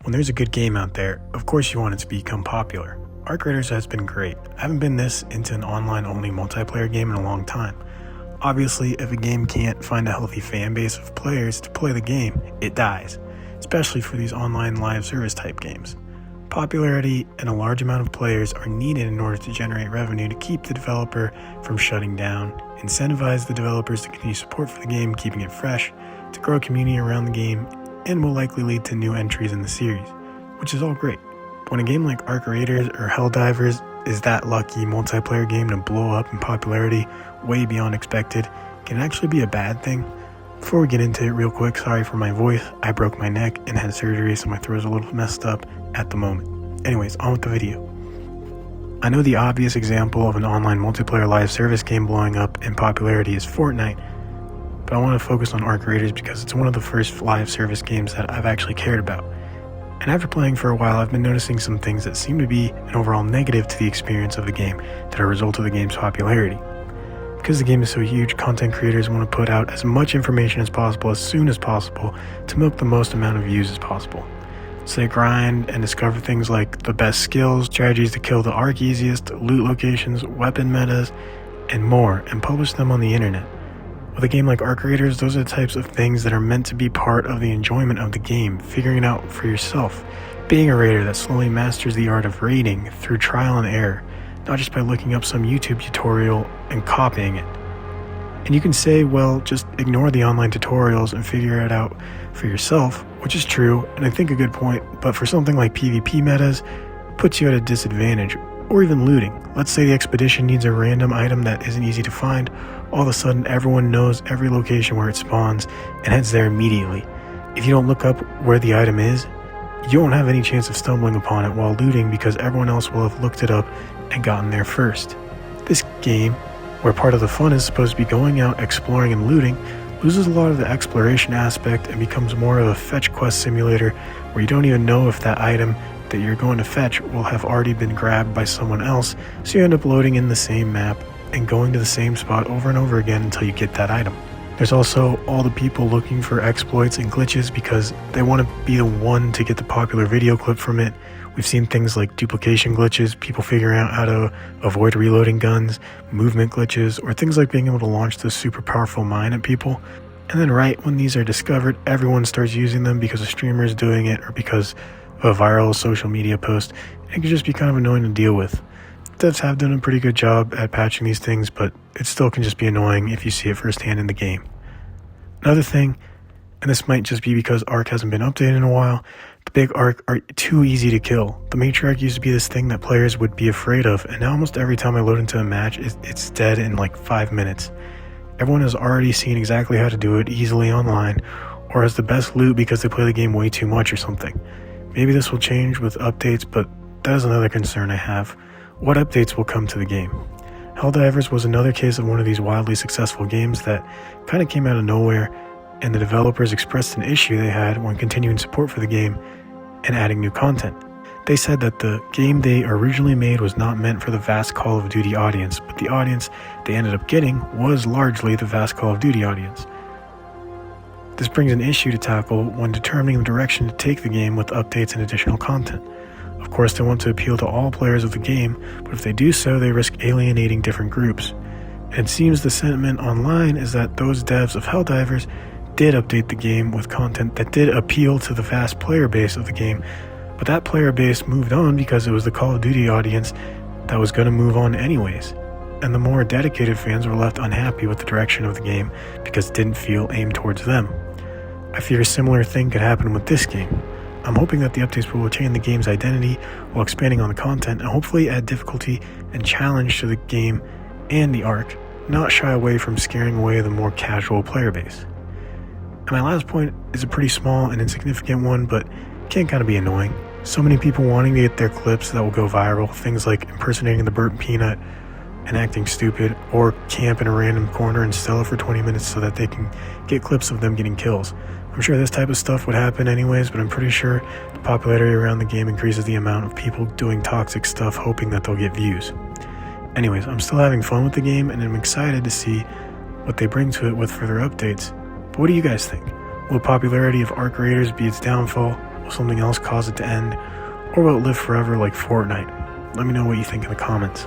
When there's a good game out there, of course you want it to become popular. Arc Raiders has been great. I haven't been this into an online-only multiplayer game in a long time. Obviously, if a game can't find a healthy fan base of players to play the game, it dies, especially for these online live service type games. Popularity and a large amount of players are needed in order to generate revenue to keep the developer from shutting down, incentivize the developers to continue support for the game, keeping it fresh, to grow a community around the game, and will likely lead to new entries in the series, which is all great. But when a game like Arc Raiders or Helldivers is that lucky multiplayer game to blow up in popularity way beyond expected, can it actually be a bad thing? Before we get into it real quick, sorry for my voice, I broke my neck and had surgery, so my throat's a little messed up at the moment. Anyways, on with the video. I know the obvious example of an online multiplayer live service game blowing up in popularity is Fortnite, but I want to focus on Arc Raiders because it's one of the first live service games that I've actually cared about. And after playing for a while, I've been noticing some things that seem to be an overall negative to the experience of the game that are a result of the game's popularity. Because the game is so huge, content creators want to put out as much information as possible as soon as possible to milk the most amount of views as possible. So they grind and discover things like the best skills, strategies to kill the arc easiest, loot locations, weapon metas, and more, and publish them on the internet. With a game like Arc Raiders, those are the types of things that are meant to be part of the enjoyment of the game, figuring it out for yourself, being a raider that slowly masters the art of raiding through trial and error, not just by looking up some YouTube tutorial and copying it. And you can say, well, just ignore the online tutorials and figure it out for yourself, which is true, and I think a good point, but for something like PvP metas, puts you at a disadvantage, or even looting. Let's say the expedition needs a random item that isn't easy to find, all of a sudden everyone knows every location where it spawns and heads there immediately. If you don't look up where the item is, you won't have any chance of stumbling upon it while looting because everyone else will have looked it up and gotten there first. This game, where part of the fun is supposed to be going out, exploring, and looting, loses a lot of the exploration aspect and becomes more of a fetch quest simulator where you don't even know if that item that you're going to fetch will have already been grabbed by someone else, so you end up loading in the same map and going to the same spot over and over again until you get that item. There's also all the people looking for exploits and glitches because they want to be the one to get the popular video clip from it. We've seen things like duplication glitches, people figuring out how to avoid reloading guns, movement glitches, or things like being able to launch this super powerful mine at people. And then right when these are discovered, everyone starts using them because a streamer is doing it or because of a viral social media post. It can just be kind of annoying to deal with. Devs have done a pretty good job at patching these things, but it still can just be annoying if you see it firsthand in the game. Another thing, and this might just be because Arc hasn't been updated in a while, the big Arc are too easy to kill. The matriarch used to be this thing that players would be afraid of, and now almost every time I load into a match, it's dead in like 5 minutes. Everyone has already seen exactly how to do it easily online, or has the best loot because they play the game way too much or something. Maybe this will change with updates, but that is another concern I have. What updates will come to the game? Helldivers was another case of one of these wildly successful games that kind of came out of nowhere, and the developers expressed an issue they had when continuing support for the game and adding new content. They said that the game they originally made was not meant for the vast Call of Duty audience, but the audience they ended up getting was largely the vast Call of Duty audience. This brings an issue to tackle when determining the direction to take the game with updates and additional content. Of course, they want to appeal to all players of the game, but if they do so, they risk alienating different groups. And it seems the sentiment online is that those devs of Helldivers did update the game with content that did appeal to the vast player base of the game, but that player base moved on because it was the Call of Duty audience that was going to move on anyways. And the more dedicated fans were left unhappy with the direction of the game because it didn't feel aimed towards them. I fear a similar thing could happen with this game. I'm hoping that the updates will retain the game's identity while expanding on the content and hopefully add difficulty and challenge to the game and the Arc, not shy away from scaring away the more casual player base. And my last point is a pretty small and insignificant one, but can kind of be annoying. So many people wanting to get their clips that will go viral, things like impersonating the burnt peanut and acting stupid, or camp in a random corner and stall for 20 minutes so that they can get clips of them getting kills. I'm sure this type of stuff would happen anyways, but I'm pretty sure the popularity around the game increases the amount of people doing toxic stuff hoping that they'll get views. Anyways, I'm still having fun with the game and I'm excited to see what they bring to it with further updates. But what do you guys think? Will popularity of Arc Raiders be its downfall, Will something else cause it to end? Or will it live forever like Fortnite? Let me know what you think in the comments.